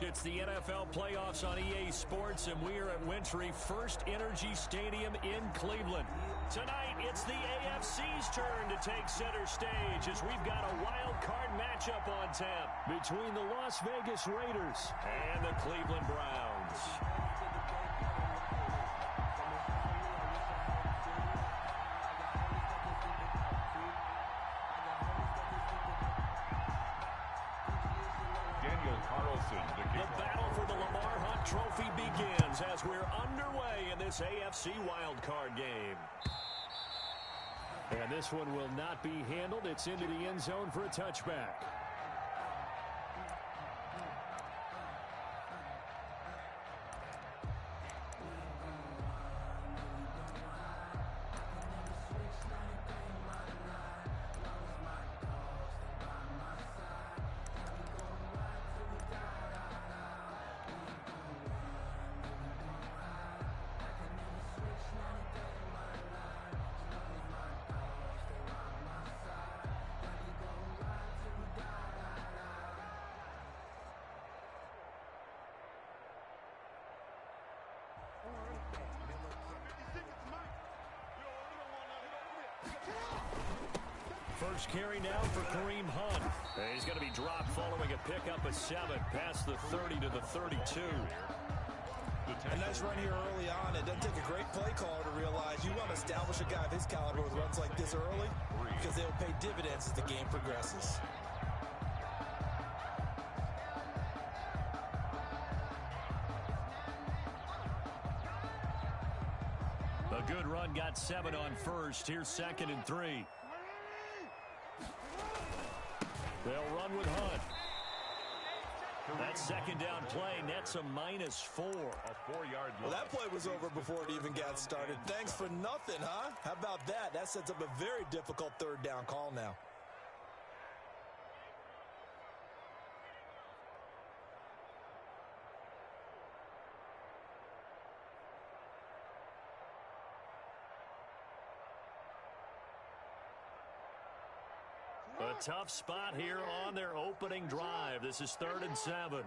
It's the NFL playoffs on EA Sports, and we are at Wintry First Energy Stadium in Cleveland. Tonight, it's the AFC's turn to take center stage as we've got a wild card matchup on tap between the Las Vegas Raiders and the Cleveland Browns. The battle for the Lamar Hunt Trophy begins as we're underway in this AFC wildcard game. And this one will not be handled. It's into the end zone for a touchback. First carry now for Kareem Hunt. He's going to be dropped following a pickup of 7 past the 30 to the 32. A nice run here early on. It doesn't take a great play caller to realize you want to establish a guy of his caliber with runs like this early because they'll pay dividends as the game progresses. A good run, got 7 on first. Here's 2nd and 3. They'll run with Hunt. That second down play nets a -4. A 4-yard Well, that play was over before it even got started. Thanks for nothing, huh? How about that? That sets up a very difficult 3rd down call now. A tough spot here on their opening drive. This is 3rd and 7.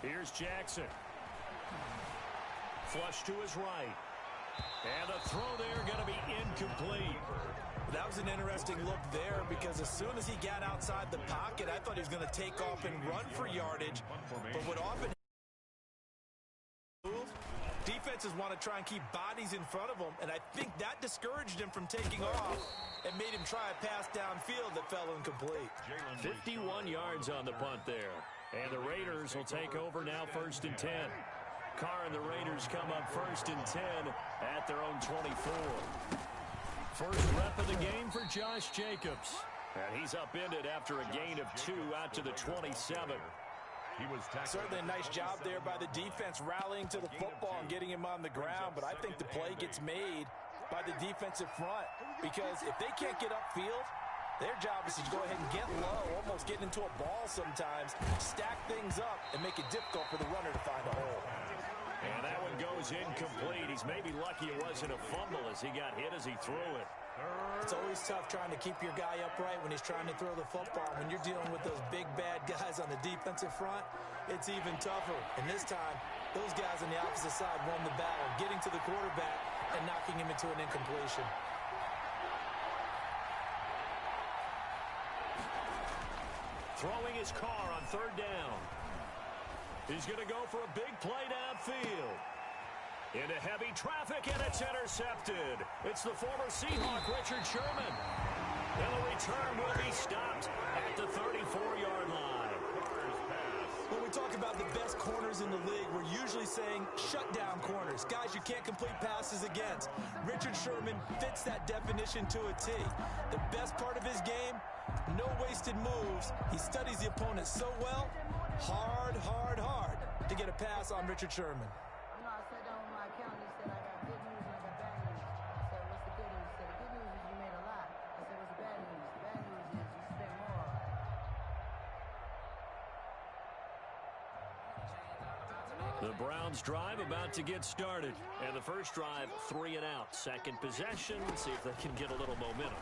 Here's Jackson. Flush to his right. And the throw there going to be incomplete. That was an interesting look there because as soon as he got outside the pocket, I thought he was going to take off and run for yardage. But what often defenses want to try and keep bodies in front of him, and I think that discouraged him from taking off and made him try a pass downfield that fell incomplete. 51 yards on the punt there. And the Raiders will take over now 1st and 10. Carr and the Raiders come up 1st and 10 at their own 24. First rep of the game for Josh Jacobs. And he's upended after a gain of 2 out to the 27. Certainly a nice job there by the defense rallying to the football and getting him on the ground, but I think the play gets made by the defensive front because if they can't get upfield, their job is to go ahead and get low, almost get into a ball sometimes, stack things up, and make it difficult for the runner to find a hole. And that one goes incomplete. He's maybe lucky it wasn't a fumble as he got hit as he threw it. It's always tough trying to keep your guy upright when he's trying to throw the football. When you're dealing with those big, bad guys on the defensive front, it's even tougher. And this time, those guys on the opposite side won the battle, getting to the quarterback and knocking him into an incompletion. Throwing his car on 3rd down. He's going to go for a big play downfield. Into heavy traffic, and it's intercepted. It's the former Seahawk, Richard Sherman. And the return will be stopped at the 34-yard line. When we talk about the best corners in the league, we're usually saying shutdown corners, guys you can't complete passes against. Richard Sherman fits that definition to a T. The best part of his game, no wasted moves. He studies the opponent so well, hard to get a pass on Richard Sherman. The Browns drive about to get started. And the first drive, 3 and out. Second possession. See if they can get a little momentum.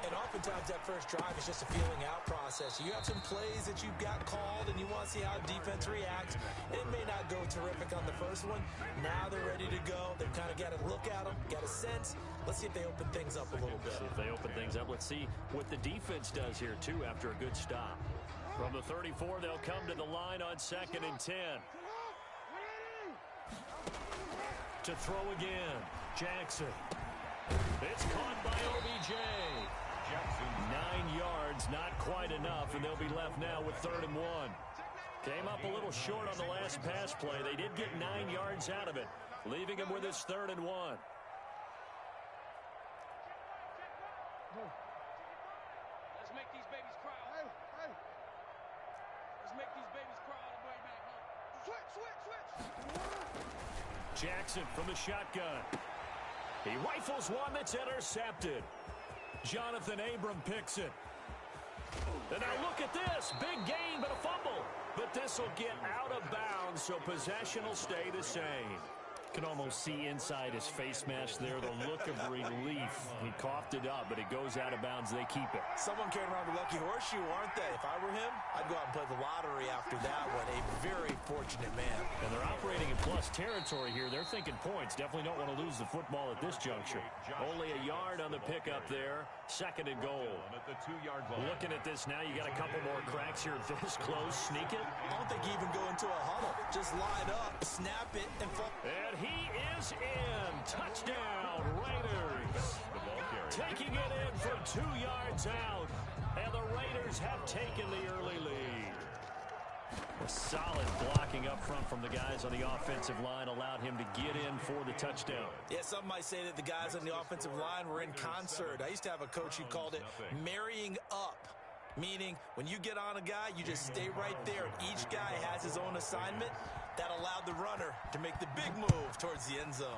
And oftentimes that first drive is just a feeling out process. You have some plays that you've got called and you want to see how defense reacts. It may not go terrific on the first one. Now they're ready to go. They've kind of got to look at them, got a sense. Let's see if they open things up a little bit. See if they open things up. Let's see what the defense does here, too, after a good stop. From the 34, they'll come to the line on 2nd and 10. To throw again, Jackson. It's caught by OBJ. Jackson. 9 yards, not quite enough, and they'll be left now with 3rd and 1. Came up a little short on the last pass play. They did get 9 yards out of it, leaving him with his 3rd and 1. Let's make these babies cry. Hey. Let's make these babies cry all the way back home. Switch. Jackson from the shotgun. He rifles one that's intercepted. Jonathan Abram picks it. And now look at this. Big gain, but a fumble. But this will get out of bounds, so possession will stay the same. Can almost see inside his face mask there the look of relief. He coughed it up, but it goes out of bounds. They keep it. Someone carrying around the lucky horseshoe, aren't they? If I were him, I'd go out and play the lottery after that one. A very fortunate man. And they're operating in plus territory here. They're thinking points. Definitely don't want to lose the football at this juncture. Only a yard on the pickup there. 2nd and goal. At the 2-yard line. Looking at this now, you got a couple more cracks here. This close, sneak it. I don't think you even go into a huddle. Just line up, snap it, and fall. And he is in. Touchdown, Raiders. Taking it in from 2 yards out. And the Raiders have taken the early lead. A solid blocking up front from the guys on the offensive line allowed him to get in for the touchdown. Yeah, some might say that the guys on the offensive line were in concert. I used to have a coach who called it marrying up, meaning when you get on a guy, you just stay right there. Each guy has his own assignment. That allowed the runner to make the big move towards the end zone.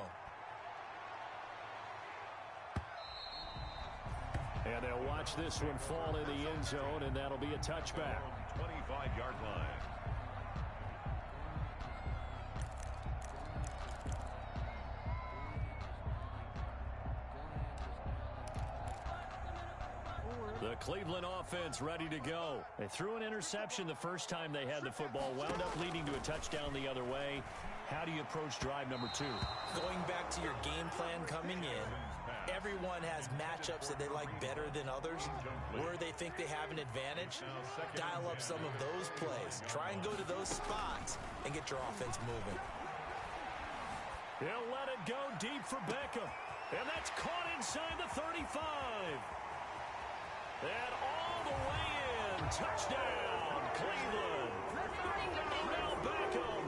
And they'll watch this one fall in the end zone, and that'll be a touchback. 25-yard line. The Cleveland offense ready to go. They threw an interception the first time they had the football, wound up leading to a touchdown the other way. How do you approach drive number 2? Going back to your game plan coming in, everyone has matchups that they like better than others, where they think they have an advantage. Dial up some of those plays. Try and go to those spots and get your offense moving. He'll let it go deep for Beckham. And that's caught inside the 35. And all the way in. Touchdown, Cleveland. Now Beckham,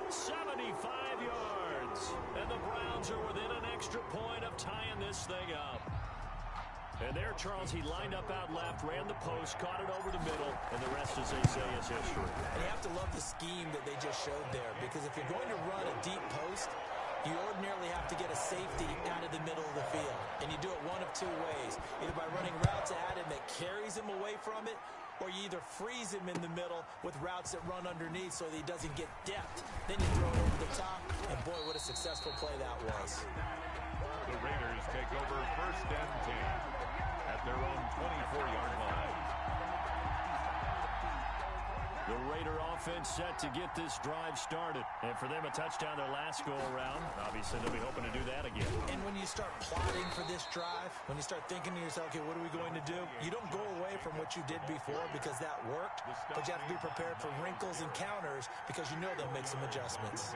75 yards. And the Browns are within an extra point of tying this thing up. And there, Charles, he lined up out left, ran the post, caught it over the middle, and the rest, as they say, is history. And you have to love the scheme that they just showed there, because if you're going to run a deep post, you ordinarily have to get a safety out of the middle of the field. And you do it one of 2 ways. Either by running routes at him that carries him away from it, or you either freeze him in the middle with routes that run underneath so that he doesn't get depth. Then you throw it over the top, and boy, what a successful play that was. The Raiders take over 1st and 10 at their own 24-yard line. The Raider offense set to get this drive started. And for them, a touchdown their last go-around. Obviously, they'll be hoping to do that again. And when you start plotting for this drive, when you start thinking to yourself, okay, what are we going to do? You don't go away from what you did before because that worked, but you have to be prepared for wrinkles and counters because you know they'll make some adjustments.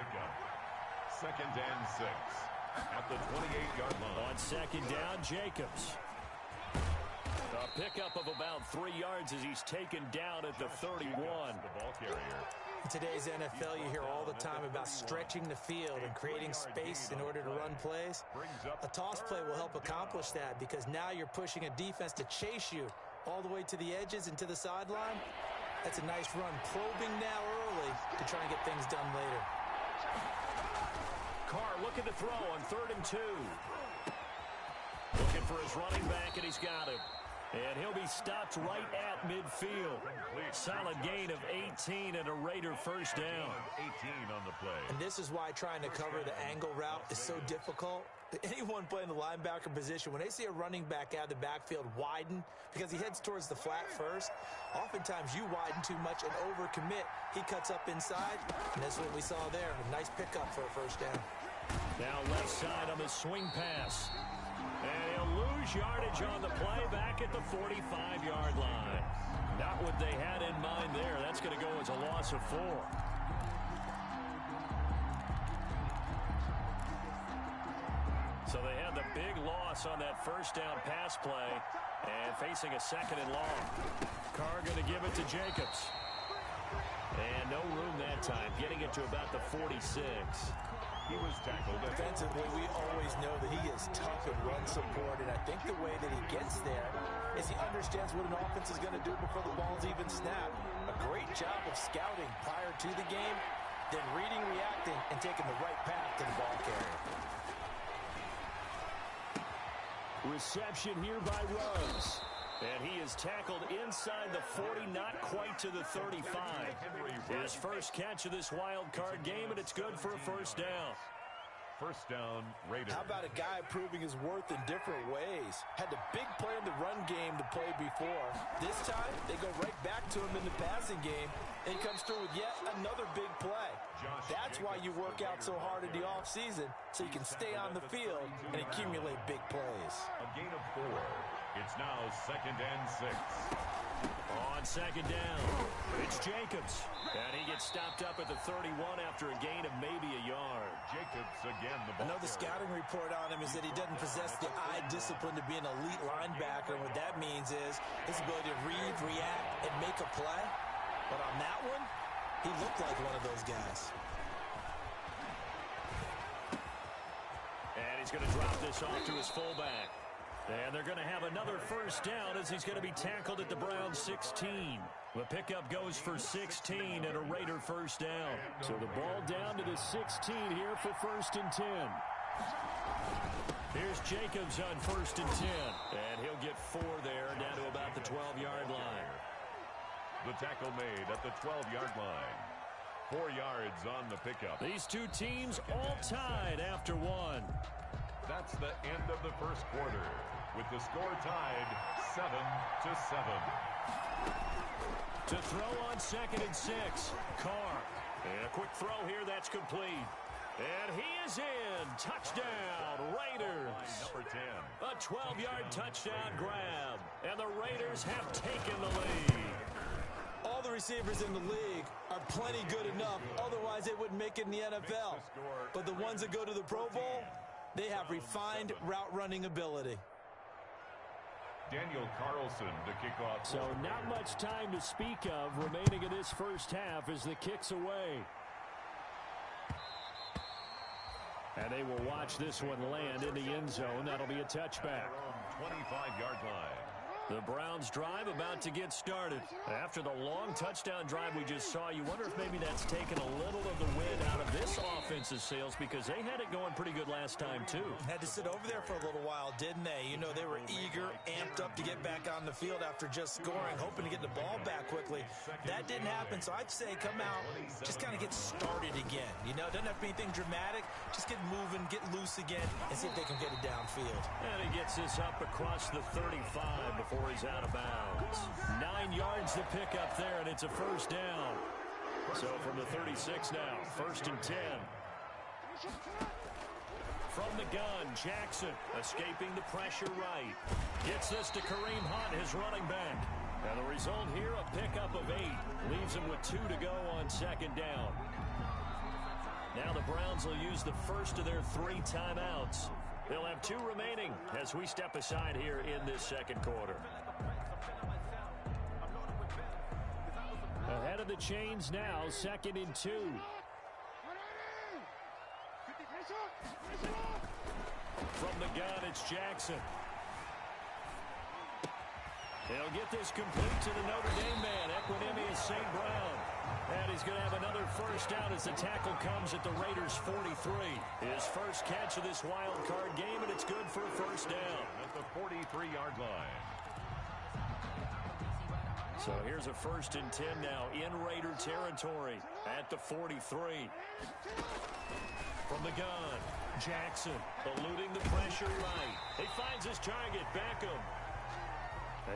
2nd and 6 at the 28-yard line. On 2nd down, Jacobs. A pickup of about 3 yards as he's taken down at the 31. The ball carrier. In today's NFL, you hear all the time about stretching the field and creating space in order to run plays. A toss play will help accomplish that because now you're pushing a defense to chase you all the way to the edges and to the sideline. That's a nice run, probing now early to try and get things done later. Carr looking to throw on 3rd and 2. Looking for his running back, and he's got him. And he'll be stopped right at midfield. Solid gain of 18 and a Raider first down. 18 on the play. And this is why trying to cover the angle route is so difficult. Anyone playing the linebacker position, when they see a running back out of the backfield widen because he heads towards the flat first, oftentimes you widen too much and overcommit. He cuts up inside, and that's what we saw there. A nice pickup for a first down. Now left side on the swing pass. And he'll lose yardage on the play back at the 45-yard line. Not what they had in mind there. That's going to go as a loss of 4. So they had the big loss on that first down pass play and facing a second and long. Carr going to give it to Jacobs. And no room that time, getting it to about the 46. He was tackled. Defensively, we always know that he is tough in run support, and I think the way that he gets there is he understands what an offense is going to do before the ball's even snapped. A great job of scouting prior to the game, then reading, reacting, and taking the right path to the ball carrier. Reception here by Ruggs. And he is tackled inside the 40, not quite to the 35. His first catch of this wild card game, and it's good for a first down. First down, Raiders. How about a guy proving his worth in different ways? Had the big play in the run game to play before. This time, they go right back to him in the passing game, and he comes through with yet another big play. That's why you work out so hard in the offseason, so you can stay on the field and accumulate big plays. A gain of 4. It's now 2nd and 6. On second down, it's Jacobs. And he gets stopped up at the 31 after a gain of maybe a yard. Jacobs again, the ball. I know the scouting report on him is that he doesn't possess the eye discipline to be an elite linebacker. What that means is his ability to read, react, and make a play. But on that one, he looked like one of those guys. And he's going to drop this off to his fullback. And they're going to have another first down as he's going to be tackled at the Browns 16. The pickup goes for 16 and a Raider first down. So the ball down to the 16 here for 1st and 10. Here's Jacobs on 1st and 10. And he'll get 4 there down to about the 12-yard line. The tackle made at the 12-yard line. 4 yards on the pickup. These two teams all tied after 1. That's the end of the first quarter, with the score tied 7-7. To throw on 2nd and 6, Carr. And a quick throw here, that's complete. And he is in. Touchdown, Raiders. Number 10. A 12-yard touchdown grab. And the Raiders have taken the lead. All the receivers in the league are plenty good enough. Otherwise, they wouldn't make it in the NFL. But the ones that go to the Pro Bowl, they have refined route running ability. Daniel Carlson to kick off. So not much time to speak of remaining in this first half as the kick's away. And they will watch this one land in the end zone. That'll be a touchback. 25-yard line. The Browns drive about to get started. After the long touchdown drive we just saw, you wonder if maybe that's taken a little of the wind out of this offense's sails because they had it going pretty good last time, too. Had to sit over there for a little while, didn't they? You know, they were eager, amped up to get back on the field after just scoring, hoping to get the ball back quickly. That didn't happen, so I'd say come out, just kind of get started again. You know, doesn't have to be anything dramatic. Just get moving, get loose again, and see if they can get it downfield. And he gets this up across the 35 before he's out of bounds. 9 yards to pick up there, and it's a first down. So from the 36 now, 1st and 10. From the gun, Jackson escaping the pressure right. Gets this to Kareem Hunt, his running back. And the result here, a pickup of 8. Leaves him with 2 to go on 2nd down. Now the Browns will use the first of their 3 timeouts. They'll have 2 remaining as we step aside here in this second quarter. Ahead of the chains now, 2nd and 2. From the gun, it's Jackson. He'll get this complete to the Notre Dame man, Equanimeous St. Brown. And he's going to have another first down as the tackle comes at the Raiders' 43. His first catch of this wild card game, and it's good for a first down. At the 43-yard line. So here's a 1st and 10 now in Raider territory at the 43. From the gun, Jackson eluding the pressure right. He finds his target, Beckham.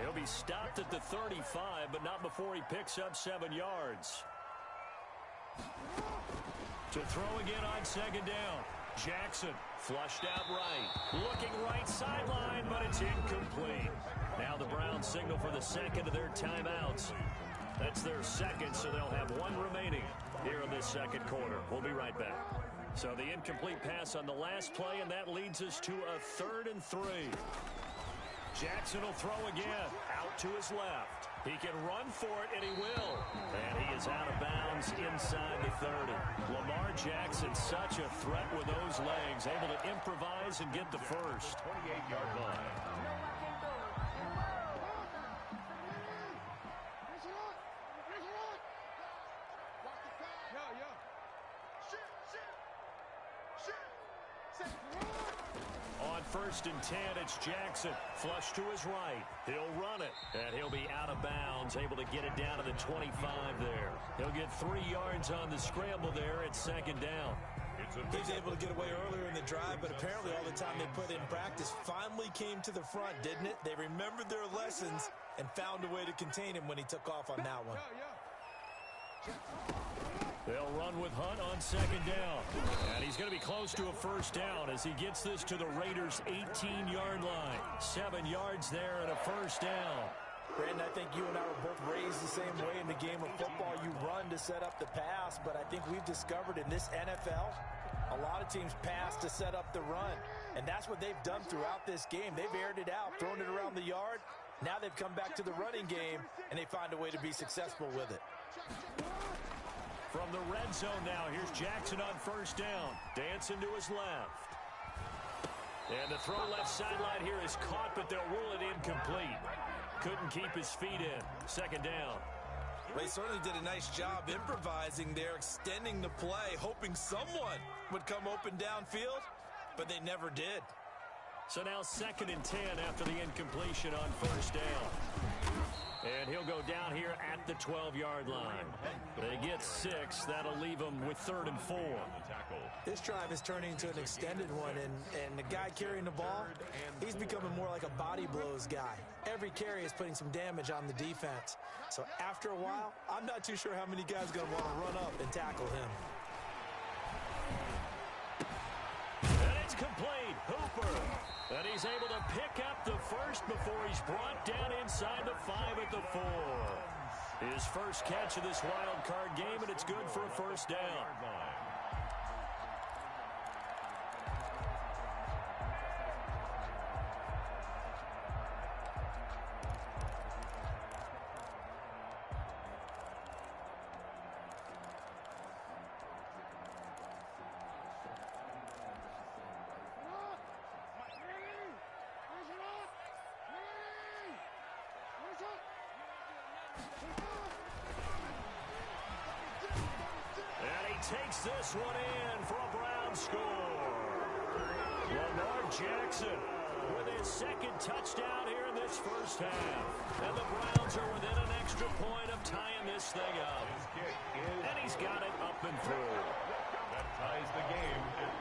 He'll be stopped at the 35, but not before he picks up 7 yards. To throw again on 2nd down. Jackson flushed out right. Looking right sideline, but it's incomplete. Now the Browns signal for the 2nd of their timeouts. That's their 2nd, so they'll have 1 remaining here in this 2nd quarter. We'll be right back. So the incomplete pass on the last play, and that leads us to a 3rd and 3. Jackson will throw again. Out to his left. He can run for it, and he will. And he is out of bounds inside the 30. Lamar Jackson, such a threat with those legs, able to improvise and get the first. 28-yard line. On 1st and 10, it's Jackson. Flush to his right. He'll run it. And he'll be out of bounds, able to get it down to the 25 there. He'll get 3 yards on the scramble there at 2nd down. He was able to get away earlier in the drive, but apparently all the time they put in practice finally came to the front, didn't it? They remembered their lessons and found a way to contain him when he took off on that one. They'll run with Hunt on 2nd down. And he's going to be close to a 1st down as he gets this to the Raiders' 18-yard line. 7 yards there and a 1st down. Brandon, I think you and I were both raised the same way in the game of football. You run to set up the pass, but I think we've discovered in this NFL, a lot of teams pass to set up the run. And that's what they've done throughout this game. They've aired it out, thrown it around the yard. Now they've come back to the running game, and they find a way to be successful with it. From the red zone now, here's Jackson on 1st down. Dancing to his left. And the throw left sideline here is caught, but they'll rule it incomplete. Couldn't keep his feet in. 2nd down. They certainly did a nice job improvising there, extending the play, hoping someone would come open downfield, but they never did. So now 2nd and 10 after the incompletion on 1st down. And he'll go down here at the 12-yard line. They get 6. That'll leave them with 3rd and 4. This drive is turning into an extended one, and the guy carrying the ball, he's becoming more like a body blows guy. Every carry is putting some damage on the defense. So after a while, I'm not too sure how many guys are going to want to run up and tackle him. And it's complete. Hooper. And he's able to pick up the first before he's brought down inside the 5 at the 4. His first catch of this wild card game, and it's good for a 1st down. Takes this one in for a Brown score. Lamar Jackson with his 2nd touchdown here in this 1st half. And the Browns are within an extra point of tying this thing up. And he's got it up and through. That ties the game at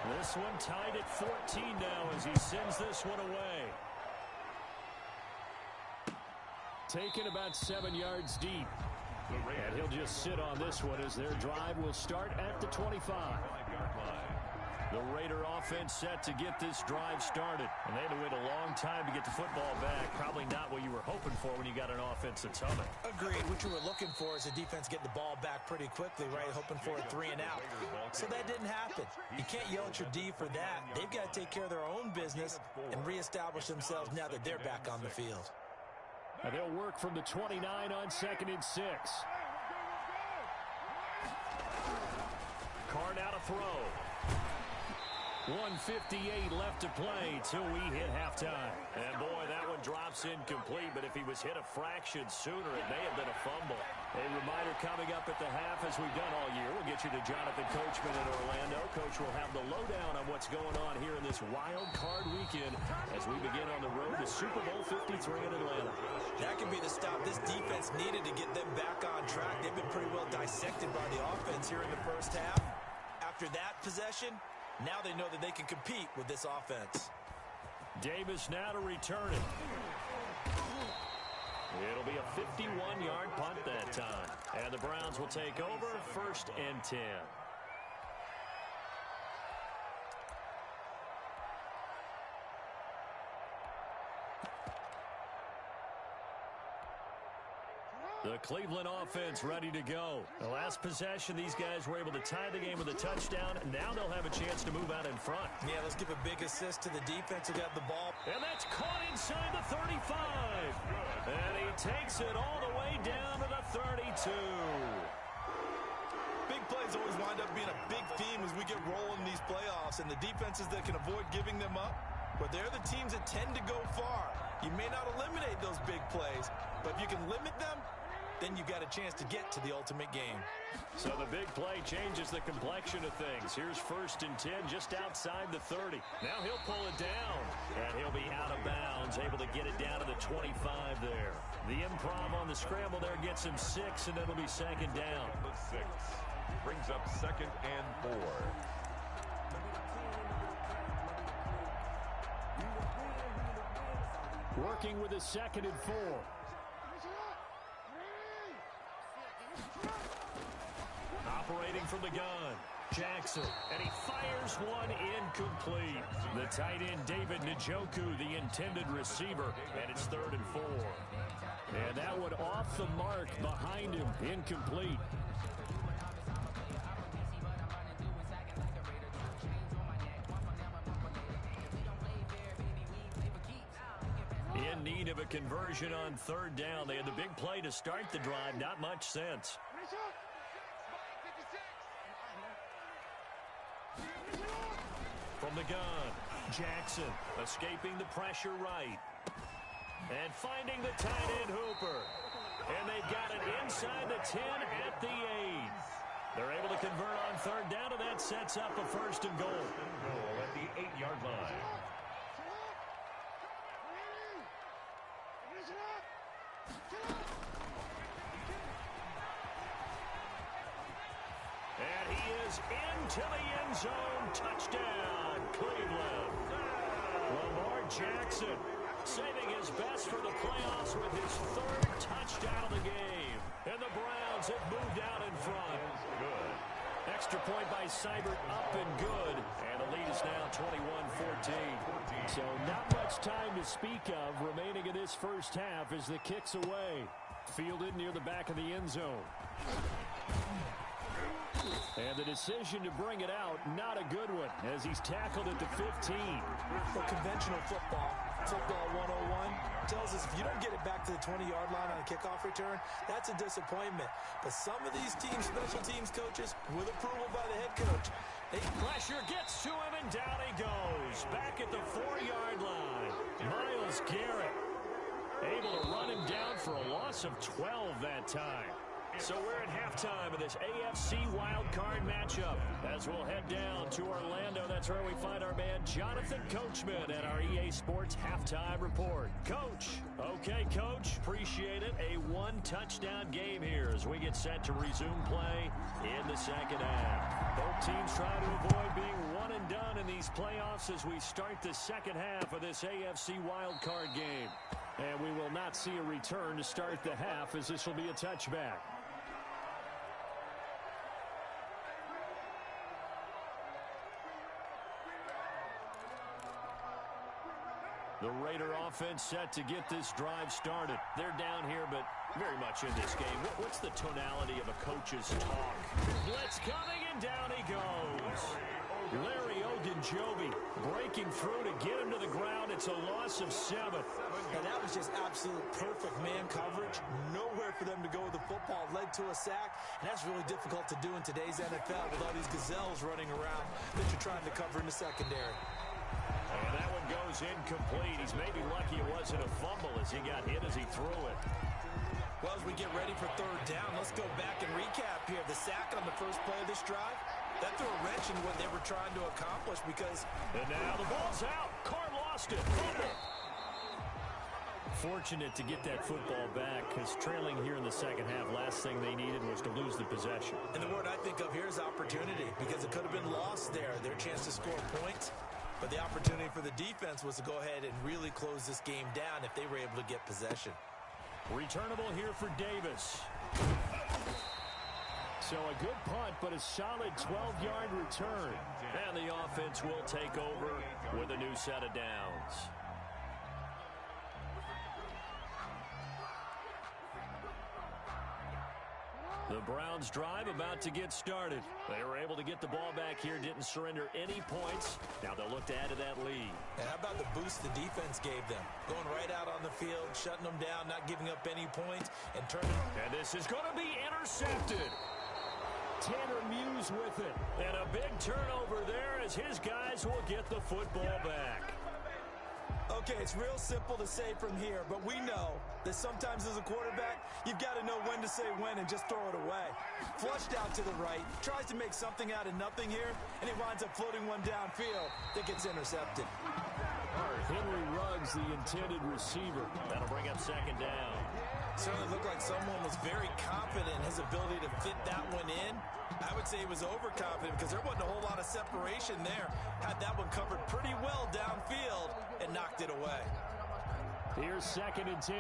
14. This one tied at 14 now as he sends this one away. Taken about 7 yards deep. And he'll just sit on this one as their drive will start at the 25. The Raider offense set to get this drive started. And they had to wait a long time to get the football back. Probably not what you were hoping for when you got an offense that's humming. Agreed. What you were looking for is the defense getting the ball back pretty quickly, right? Hoping for a 3 and out. So that didn't happen. You can't yell at your D for that. They've got to take care of their own business and reestablish themselves now that they're back on the field. And they'll work from the 29 on 2nd and 6. Carr now to throw. 1:58 left to play till we hit halftime. And boy, that one drops incomplete, but if he was hit a fraction sooner, it may have been a fumble. A reminder coming up at the half, as we've done all year. We'll get you to Jonathan Coachman in Orlando. Coach will have the lowdown on what's going on here in this wild card weekend as we begin on the road to Super Bowl 53 in Atlanta. That could be the stop this defense needed to get them back on track. They've been pretty well dissected by the offense here in the first half. After that possession, now they know that they can compete with this offense. Davis now to return it. It'll be a 51-yard punt that time. And the Browns will take over 1st and 10. The Cleveland offense ready to go. The last possession, these guys were able to tie the game with a touchdown, and now they'll have a chance to move out in front. Yeah, let's give a big assist to the defense who got the ball. And that's caught inside the 35. And he takes it all the way down to the 32. Big plays always wind up being a big theme as we get rolling in these playoffs, and the defenses that can avoid giving them up, but they're the teams that tend to go far. You may not eliminate those big plays, but if you can limit them, then you got a chance to get to the ultimate game. So the big play changes the complexion of things. Here's 1st and 10 just outside the 30. Now he'll pull it down, and he'll be out of bounds, able to get it down to the 25 there. The improv on the scramble there gets him 6, and it'll be 2nd down. 6 brings up 2nd and 4. Working with a 2nd and 4. Operating from the gun, Jackson, and he fires one incomplete. The tight end, David Njoku, the intended receiver, and it's 3rd and 4. And that one off the mark behind him, incomplete. In need of a conversion on 3rd down. They had the big play to start the drive, not much sense. From the gun, Jackson escaping the pressure right. And finding the tight end Hooper. And they've got it inside the 10 at the 8. They're able to convert on 3rd down, and that sets up a 1st and goal. At the 8-yard line. And he is into the end zone. Touchdown, Cleveland. Lamar Jackson saving his best for the playoffs with his 3rd touchdown of the game. And the Browns have moved out in front. Good. Extra point by Seibert, up and good. And the lead is now 21-14. So not much time to speak of remaining in this first half as the kick's away. Fielded near the back of the end zone. And the decision to bring it out, not a good one, as he's tackled at the 15. Well, conventional football 101, tells us if you don't get it back to the 20-yard line on a kickoff return, that's a disappointment. But some of these teams, special teams coaches, with approval by the head coach, pressure gets to him, and down he goes. Back at the 4-yard line. Myles Garrett able to run him down for a loss of 12 that time. So we're at halftime of this AFC wildcard matchup as we'll head down to Orlando. That's where we find our man Jonathan Coachman at our EA Sports Halftime Report. Coach. Okay, Coach. Appreciate it. A 1-touchdown game here as we get set to resume play in the second half. Both teams trying to avoid being one and done in these playoffs as we start the second half of this AFC wildcard game. And we will not see a return to start the half as this will be a touchback. The Raider offense set to get this drive started. They're down here, but very much in this game. What's the tonality of a coach's talk? Blitz coming, and down he goes. Larry Ogunjobi breaking through to get him to the ground. It's a loss of 7. And that was just absolute perfect man coverage. Nowhere for them to go with the football. Led to a sack, and that's really difficult to do in today's NFL with all these gazelles running around that you're trying to cover in the secondary. And that one goes incomplete. He's maybe lucky it wasn't a fumble as he got hit as he threw it. Well, as we get ready for third down, let's go back and recap here. The sack on the first play of this drive, that threw a wrench in what they were trying to accomplish because... And now the ball's out. Carr lost it. Fumble. Fortunate to get that football back because trailing here in the second half, last thing they needed was to lose the possession. And the word I think of here is opportunity because it could have been lost there, their chance to score points. But the opportunity for the defense was to go ahead and really close this game down if they were able to get possession. Returnable here for Davis. So a good punt, but a solid 12-yard return. And the offense will take over with a new set of downs. The Browns drive about to get started. They were able to get the ball back here, didn't surrender any points. Now they'll look to add to that lead. And how about the boost the defense gave them? Going right out on the field, shutting them down, not giving up any points, and turning. And this is going to be intercepted. Tanner Muse with it. And a big turnover there as his guys will get the football back. Okay, it's real simple to say from here, but we know that sometimes as a quarterback, you've got to know when to say when and just throw it away. Flushed out to the right, tries to make something out of nothing here, and he winds up floating one downfield that gets intercepted. Henry Ruggs, the intended receiver. That'll bring up second down. Certainly looked like someone was very confident in his ability to fit that one in. I would say he was overconfident because there wasn't a whole lot of separation there. Had that one covered pretty well downfield and knocked it away. Here's second and 10.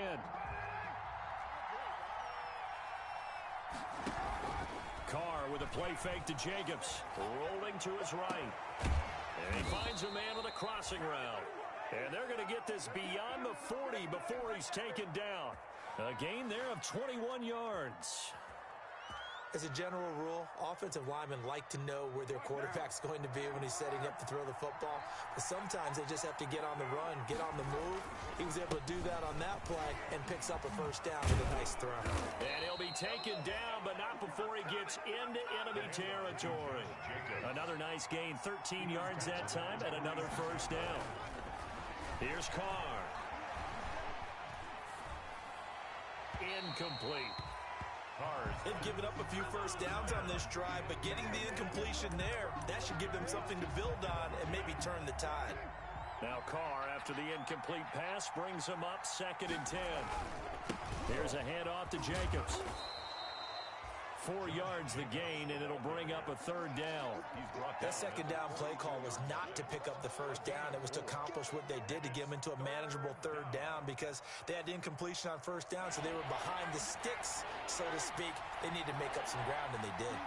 Carr with a play fake to Jacobs. Rolling to his right. And he finds a man with a crossing route. And they're going to get this beyond the 40 before he's taken down. A gain there of 21 yards. As a general rule, offensive linemen like to know where their quarterback's going to be when he's setting up to throw the football. But sometimes they just have to get on the run, get on the move. He was able to do that on that play and picks up a first down with a nice throw. And he'll be taken down, but not before he gets into enemy territory. Another nice gain, 13 yards that time, and another first down. Here's Carr. Incomplete. They've given up a few first downs on this drive, but getting the incompletion there, that should give them something to build on and maybe turn the tide. Now Carr, after the incomplete pass, brings him up second and 10. Here's a handoff to Jacobs. 4 yards the gain, and it'll bring up a third down. That second down play call was not to pick up the first down. It was to accomplish what they did to get them into a manageable third down because they had incompletion on first down, so they were behind the sticks, so to speak. They needed to make up some ground, and they did.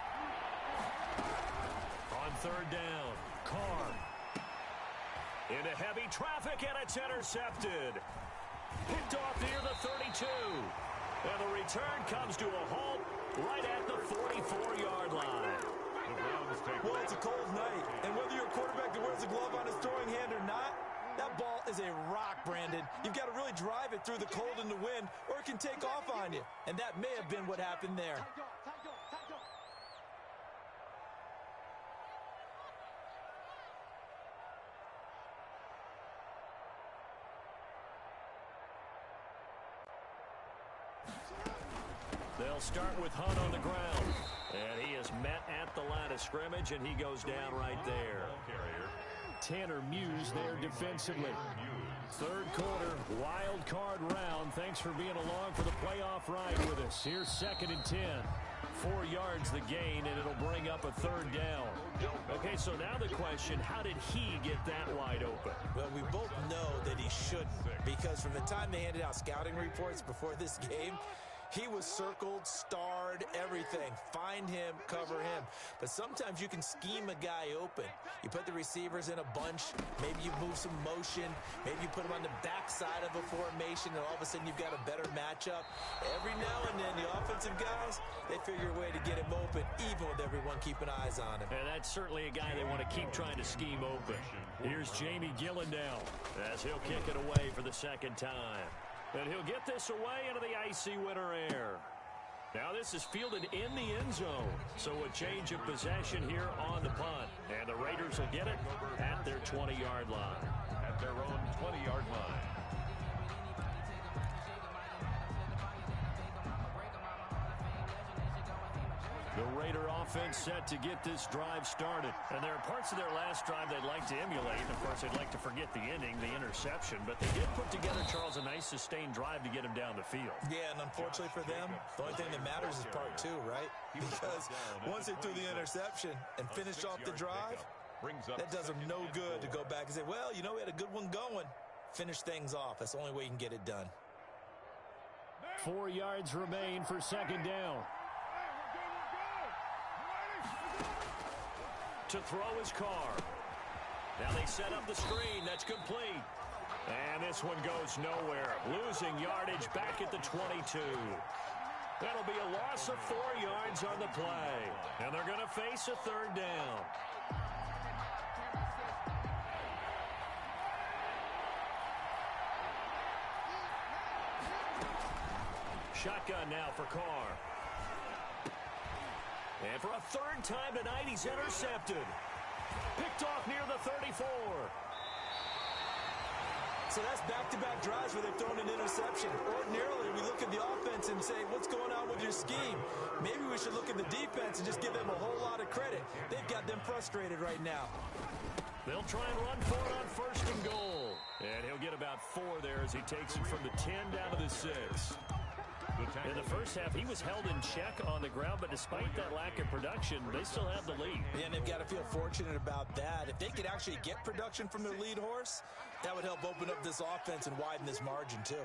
On third down, Carr. Into heavy traffic, and it's intercepted. Picked off near the 32. And the return comes to a halt right at the 44-yard line. Well, it's a cold night, and whether you're a quarterback that wears a glove on his throwing hand or not, that ball is a rock, Brandon. You've got to really drive it through the cold and the wind, or it can take off on you. And that may have been what happened there. They'll start with Hunt on the ground. And he is met at the line of scrimmage, and he goes down right there. Tanner Muse there defensively. Third quarter, wild card round. Thanks for being along for the playoff ride with us. Here's second and 10. 4 yards the gain, and it'll bring up a third down. Okay, so now the question, how did he get that wide open? Well, we both know that he shouldn't, because from the time they handed out scouting reports before this game, he was circled, starred, guard everything. Find him, cover him. But sometimes you can scheme a guy open. You put the receivers in a bunch. Maybe you move some motion. Maybe you put them on the backside of a formation, and all of a sudden you've got a better matchup. Every now and then, the offensive guys, they figure a way to get him open, even with everyone keeping eyes on him. And that's certainly a guy they want to keep trying to scheme open. Here's Jamie Gilliland as he'll kick it away for the second time. And he'll get this away into the icy winter air. Now this is fielded in the end zone. So a change of possession here on the punt. And the Raiders will get it at their 20-yard line. At their own 20-yard line. The Raider offense set to get this drive started. And there are parts of their last drive they'd like to emulate. And, of course, they'd like to forget the ending, the interception. But they did put together, Charles, a nice sustained drive to get him down the field. Yeah, and unfortunately for them, the only thing that matters is part two, right? Because once they threw the interception and finished off the drive, that does them no good to go back and say, well, you know, we had a good one going. Finish things off. That's the only way you can get it done. 4 yards remain for second down. To throw his car. Now they set up the screen. That's complete. And this one goes nowhere. Losing yardage back at the 22. That'll be a loss of 4 yards on the play. And they're going to face a third down. Shotgun now for Carr. And for a third time tonight, he's intercepted. Picked off near the 34. So that's back-to-back drives where they've thrown an interception. Ordinarily, we look at the offense and say, what's going on with your scheme? Maybe we should look at the defense and just give them a whole lot of credit. They've got them frustrated right now. They'll try and run for it on first and goal. And he'll get about 4 there as he takes it from the 10 down to the 6. In the first half, he was held in check on the ground, but despite that lack of production, they still have the lead. Yeah, and they've got to feel fortunate about that. If they could actually get production from their lead horse, that would help open up this offense and widen this margin, too.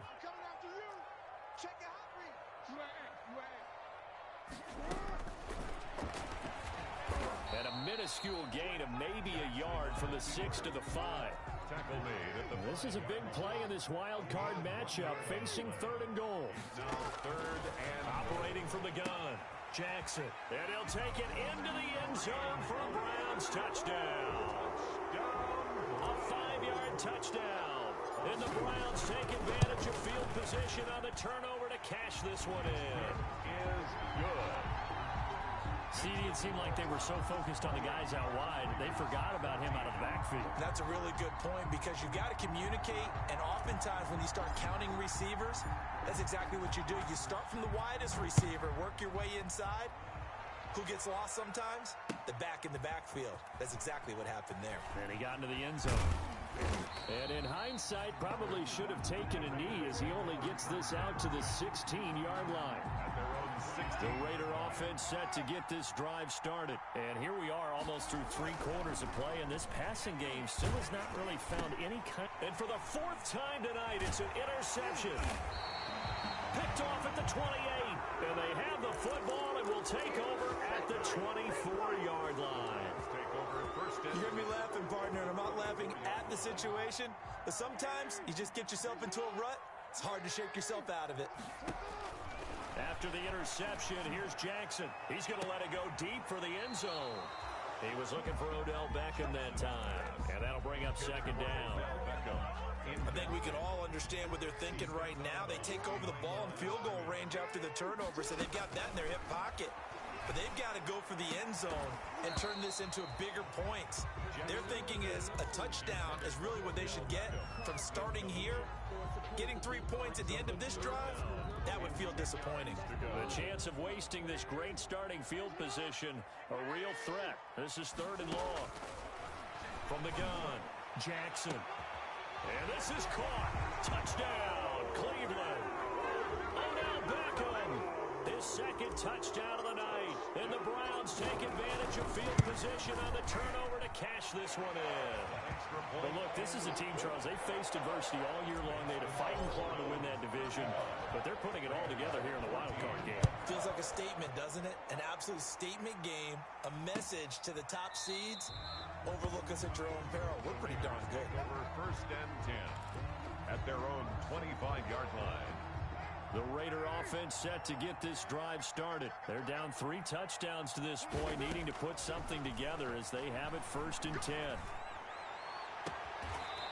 And a minuscule gain of maybe a yard from the 6 to the 5. Tackle made at the This is a big play in this wild card matchup, facing third and goal. now third and Operating from the gun, Jackson. And he'll take it into the end zone for a Browns touchdown. A 5-yard touchdown. And the Browns take advantage of field position on the turnover to cash this one in. is good. CD, it seemed like they were so focused on the guys out wide, they forgot about him out of the backfield. That's a really good point because you got to communicate, and oftentimes when you start counting receivers, that's exactly what you do. You start from the widest receiver, work your way inside. Who gets lost sometimes? The back in the backfield. That's exactly what happened there. And he got into the end zone. And in hindsight, probably should have taken a knee as he only gets this out to the 16-yard line. At their own 16. The Raider offense set to get this drive started. And here we are almost through 3 quarters of play, and this passing game still has not really found any kind. And for the 4th time tonight, it's an interception. Picked off at the 28. And they have the football and will take over at the 24-yard line. Take over first and You hear me laughing, partner, and I'm not laughing at the situation, but sometimes you just get yourself into a rut. It's hard to shake yourself out of it. After the interception, here's Jackson. He's going to let it go deep for the end zone. He was looking for Odell Beckham that time, and that'll bring up second down. I think we can all understand what they're thinking right now. They take over the ball in field goal range after the turnover, so they've got that in their hip pocket. But they've got to go for the end zone and turn this into bigger points. Their thinking is a touchdown is really what they should get from starting here. Getting 3 points at the end of this drive, that would feel disappointing. The chance of wasting this great starting field position, a real threat. This is third and long. From the gun, Jackson. And this is caught. Touchdown, Cleveland. Odell Beckham. His second touchdown of the night. And the Browns take advantage of field position on the turnover to cash this one in. But look, this is a team, Charles, they faced adversity all year long. They had to fight and claw to win that division, but they're putting it all together here in the wild card game. Feels like a statement, doesn't it? An absolute statement game, a message to the top seeds. Overlook us at your own peril. We're pretty darn good. Over first and 10 at their own 25-yard line. The Raider offense set to get this drive started. They're down 3 touchdowns to this point, needing to put something together as they have it first and 10.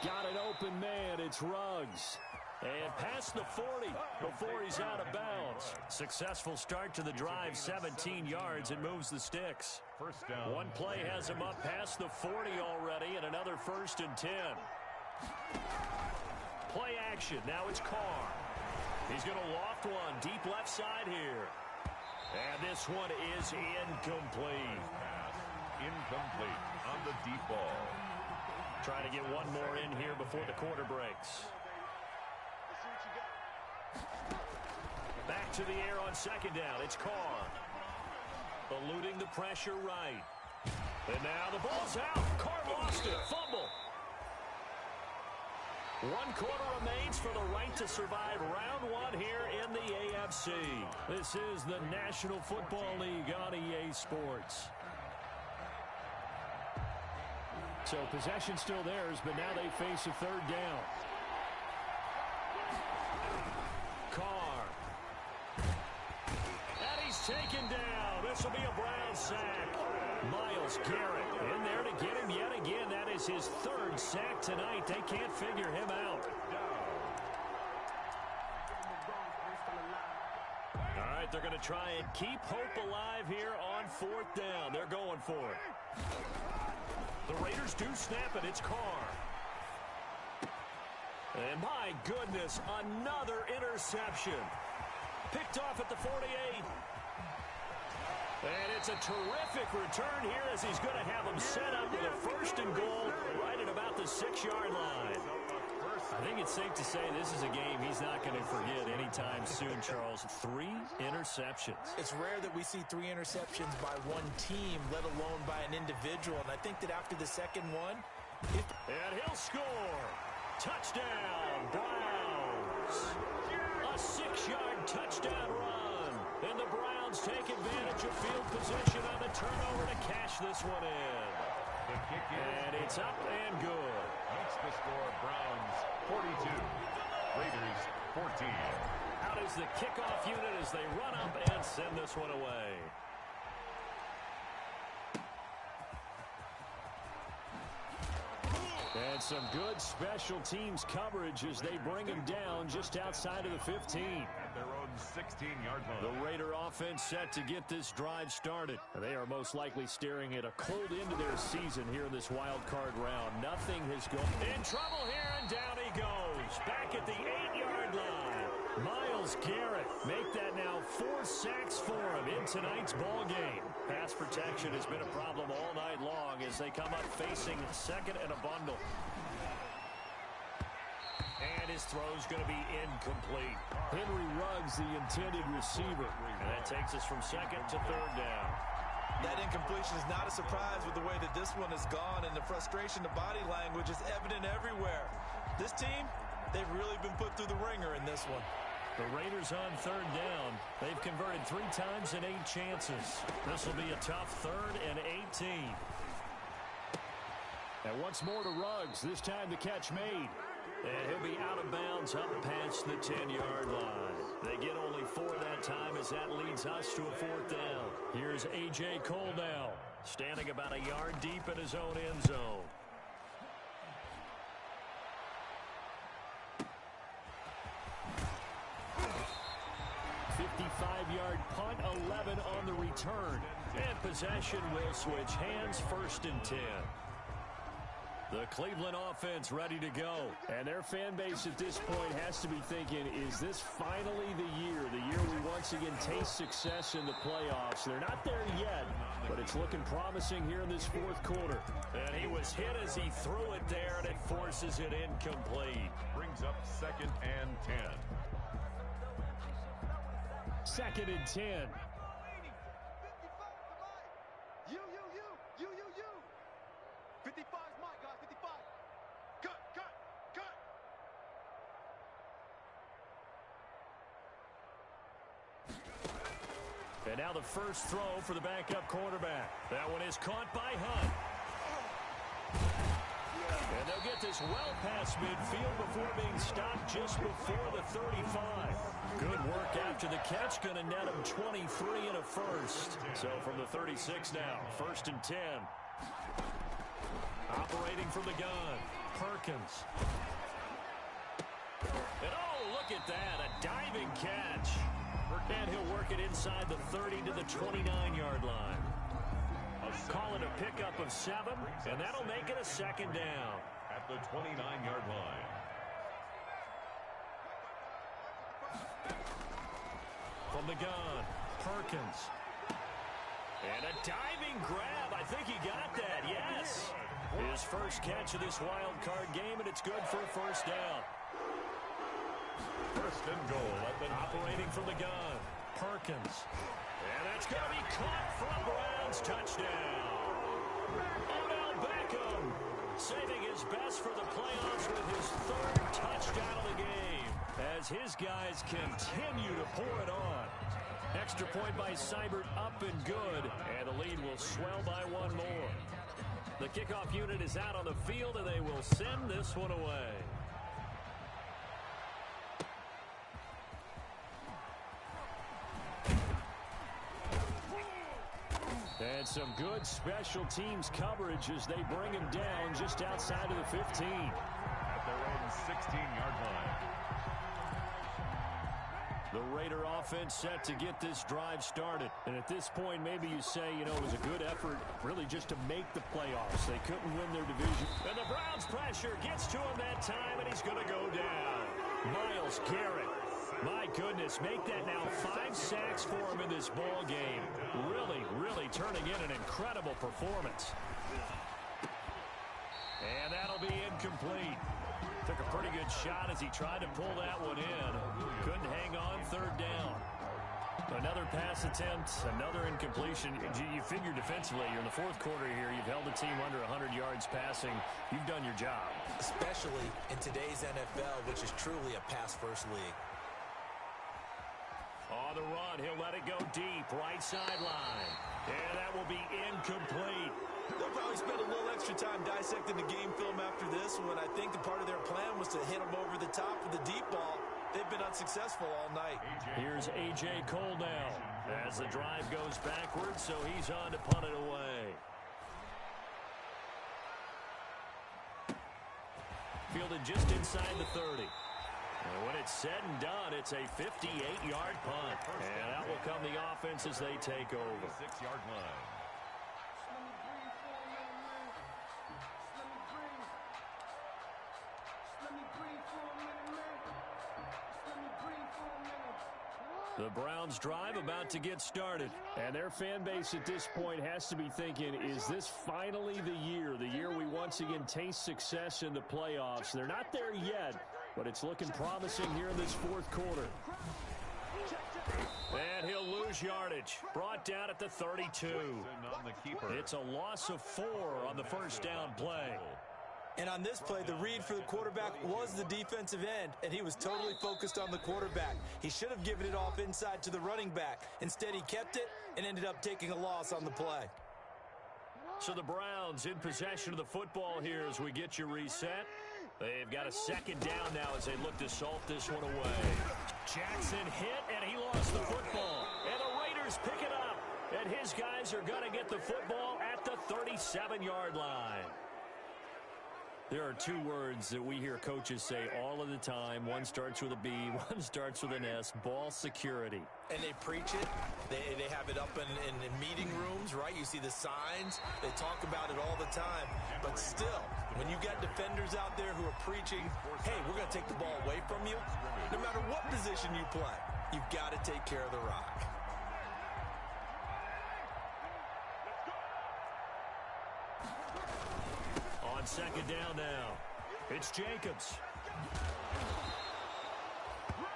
Got an open man. It's Ruggs. And past the 40 before he's out of bounds. Successful start to the drive, 17 yards, and moves the sticks. First down. One play has him up past the 40 already, and another first and 10. Play action. Now it's Carr. He's going to loft one deep left side here. And this one is incomplete. Pass incomplete on the deep ball. Trying to get one more in here before the quarter breaks. Back to the air on second down. It's Carr. Eluding the pressure right. And now the ball's out. Carr lost it. Fumble. 1 quarter remains for the right to survive round 1 here in the AFC. This is the National Football League on EA Sports. So possession still theirs, but now they face a third down. Carr. And he's taken down. This will be a Brown sack. Myles Garrett in there to get him yet again. That is his 3rd sack tonight. They can't figure him out. All right, they're going to try and keep hope alive here on 4th down. They're going for it. The Raiders do snap it. It's Carr. And my goodness, another interception. Picked off at the 48. And it's a terrific return here as he's going to have them set up with a 1st and goal right at about the 6-yard line. I think it's safe to say this is a game he's not going to forget anytime soon, Charles. 3 interceptions. It's rare that we see 3 interceptions by one team, let alone by an individual. And I think that after the second one... And he'll score. Touchdown, Browns. A 6-yard touchdown run. And the Browns take advantage of field position on the turnover to cash this one in. The kick is and it's up and good. Makes the score Browns 42, Raiders 14. Out is the kickoff unit as they run up and send this one away. And some good special teams coverage as they bring him down just outside of the 15. At their own 16-yard line. The Raider offense set to get this drive started. They are most likely staring at a cold end to their season here in this wild card round. Nothing has gone. In trouble here, and down he goes. Back at the 8-yard line. Myles Garrett make that now 4 sacks for him in tonight's ball game. Pass protection has been a problem all night long as they come up facing second and a bundle. And his throw's going to be incomplete. Henry Ruggs, the intended receiver. And that takes us from second to third down. That incompletion is not a surprise with the way that this one has gone, and the frustration, the body language is evident everywhere. This team, they've really been put through the ringer in this one. The Raiders on third down. They've converted 3 times in 8 chances. This will be a tough 3rd and 18. And once more to Ruggs. This time the catch made. And he'll be out of bounds up past the 10-yard line. They get only 4 that time as that leads us to a 4th down. Here's A.J. Cole now, standing about a yard deep in his own end zone. Yard punt, 11 on the return. And possession will switch hands, 1st and 10. The Cleveland offense ready to go. And their fan base at this point has to be thinking, is this finally the year we once again taste success in the playoffs? They're not there yet, but it's looking promising here in this 4th quarter. And he was hit as he threw it there, and it forces it incomplete. Brings up 2nd and 10. 2nd and 10. And now the first throw for the backup quarterback. That one is caught by Hunt. And they'll get this well past midfield before being stopped just before the 35. Good work after the catch. Going to net him 23 and a first. So from the 36 now, 1st and 10. Operating from the gun, Perkins. And oh, look at that, a diving catch. And he'll work it inside the 30 to the 29-yard line. Call it a pickup of 7, and that'll make it a 2nd down. At the 29-yard line. From the gun, Perkins. And a diving grab. I think he got that, yes. His first catch of this wild card game, and it's good for a 1st down. 1st and goal at the operating from the gun, Perkins. And that's going to be caught from Browns. Touchdown. Odell Beckham saving his best for the playoffs with his 3rd touchdown of the game as his guys continue to pour it on. Extra point by Seibert, up and good, and the lead will swell by 1 more. The kickoff unit is out on the field, and they will send this one away. And some good special teams coverage as they bring him down just outside of the 15. At their own 16-yard line. The Raider offense set to get this drive started. And at this point, maybe you say, you know, it was a good effort really just to make the playoffs. They couldn't win their division. And the Browns pressure gets to him that time, and he's going to go down. Myles Garrett. My goodness, make that now 5 sacks for him in this ball game. Really turning in an incredible performance. And that'll be incomplete. Took a pretty good shot as he tried to pull that one in. Couldn't hang on, 3rd down. Another pass attempt, another incompletion. You figure defensively, you're in the 4th quarter here. You've held the team under 100 yards passing. You've done your job. Especially in today's NFL, which is truly a pass-first league. On the run, he'll let it go deep, right sideline. And that will be incomplete. They'll probably spend a little extra time dissecting the game film after this one. I think the part of their plan was to hit them over the top with the deep ball. They've been unsuccessful all night. Here's A.J. Cole now as the drive goes backwards, so he's on to punt it away. Fielded just inside the 30. And when it's said and done, it's a 58-yard punt. And that will come the offense as they take over. 6-yard line. The Browns drive about to get started. And their fan base at this point has to be thinking, is this finally the year we once again taste success in the playoffs? They're not there yet, but it's looking promising here in this 4th quarter. And he'll lose yardage. Brought down at the 32. It's a loss of 4 on the 1st down play. And on this play, the read for the quarterback was the defensive end, and he was totally focused on the quarterback. He should have given it off inside to the running back. Instead, he kept it and ended up taking a loss on the play. So the Browns in possession of the football here as we get you reset. They've got a 2nd down now as they look to salt this one away. Jackson hit, and he lost the football. And the Raiders pick it up. And his guys are going to get the football at the 37-yard line. There are 2 words that we hear coaches say all of the time. One starts with a B, one starts with an S, ball security. And they preach it. They have it up in meeting rooms, right? You see the signs. They talk about it all the time. But still, when you got defenders out there who are preaching, hey, we're going to take the ball away from you, no matter what position you play, you've got to take care of the rock. On 2nd down now, it's Jacobs.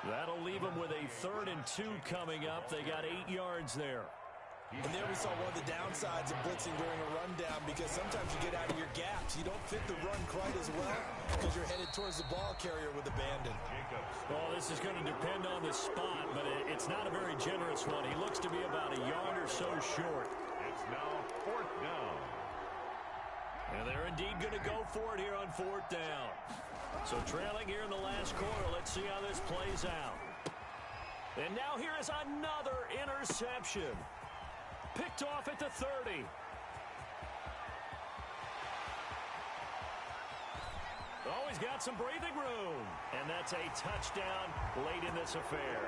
That'll leave them with a 3rd and 2 coming up. They got 8 yards there. And there we saw one of the downsides of blitzing during a rundown, because sometimes you get out of your gaps. You don't fit the run quite as well because you're headed towards the ball carrier with abandon. Well, this is going to depend on the spot, but it's not a very generous one. He looks to be about a yard or so short. It's now 4th down. And they're indeed going to go for it here on 4th down. So trailing here in the last quarter. Let's see how this plays out. And now here is another interception. Picked off at the 30. Oh, he's got some breathing room. And that's a touchdown late in this affair.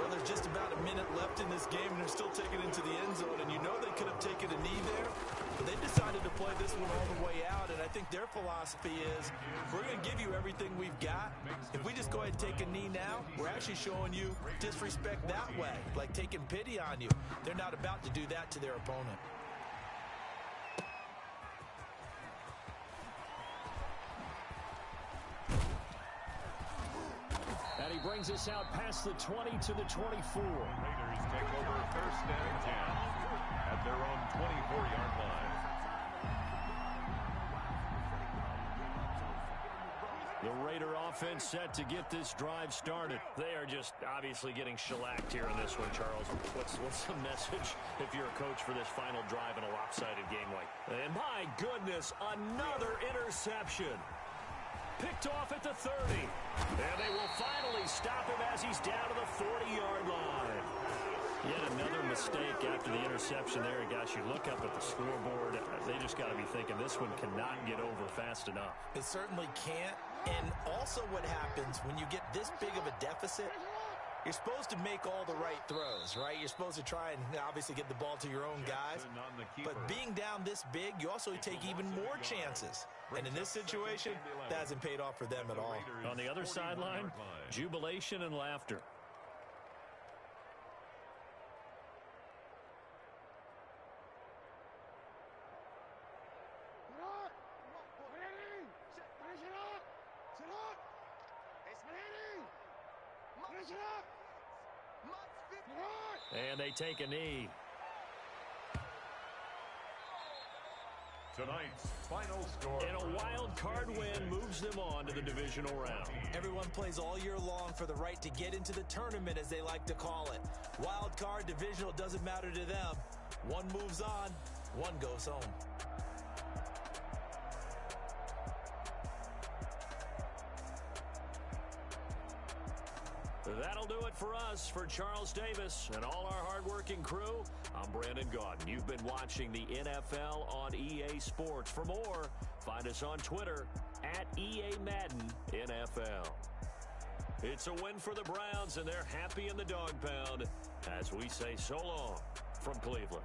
Well, there's just about a minute left in this game, and they're still taking it into the end zone. And you know they could have taken a knee there, but they decided to play this one all the way out. And I think their philosophy is, we're going to give you everything we've got. If we just go ahead and take a knee now, we're actually showing you disrespect that way, like taking pity on you. They're not about to do that to their opponent. And he brings us out past the 20 to the 24. Raiders take over 1st and 10 at their own 24-yard line. The Raider offense set to get this drive started. They are just obviously getting shellacked here in this one, Charles. What's the message if you're a coach for this final drive in a lopsided game like? And my goodness, another interception. Picked off at the 30. And they will finally stop him as he's down to the 40-yard line. Yet another mistake after the interception there. And gosh, you look up at the scoreboard, they just got to be thinking this one cannot get over fast enough. It certainly can't. And also what happens when you get this big of a deficit, you're supposed to make all the right throws, right? You're supposed to try and obviously get the ball to your own guys. But being down this big, you also take even more chances. And in this situation, that hasn't paid off for them at all. On the other sideline, jubilation and laughter. And they take a knee. Tonight's final score. And a wild card win moves them on to the divisional round. Everyone plays all year long for the right to get into the tournament, as they like to call it. Wild card, divisional, doesn't matter to them. One moves on, one goes home. That'll do it for us. For Charles Davis and all our hardworking crew, I'm Brandon Gaudin. You've been watching the NFL on EA Sports. For more, find us on Twitter at EA Madden NFL. It's a win for the Browns, and they're happy in the dog pound as we say so long from Cleveland.